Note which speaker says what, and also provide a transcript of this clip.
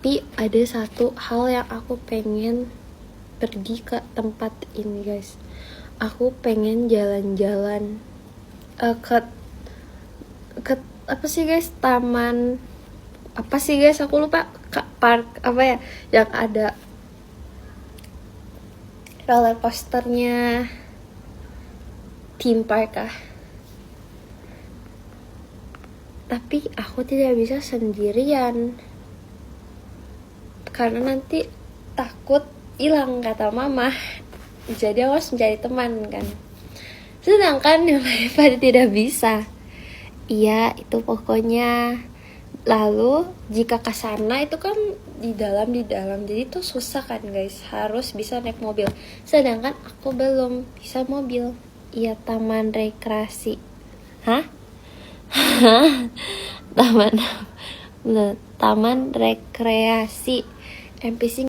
Speaker 1: Tapi ada satu hal yang aku pengen pergi ke tempat ini guys. Aku pengen jalan-jalan ke apa sih guys, taman apa sih guys, aku lupa, park apa ya yang ada roller coasternya, theme park tapi aku tidak bisa sendirian karena nanti takut hilang kata mama, jadi aku harus mencari teman kan, sedangkan yang lain pada tidak bisa. Iya, itu pokoknya. Lalu jika ke sana itu kan di dalam, jadi itu susah kan guys, harus bisa naik mobil. Sedangkan aku belum bisa mobil. Iya, taman rekreasi. Hah? taman taman rekreasi NPC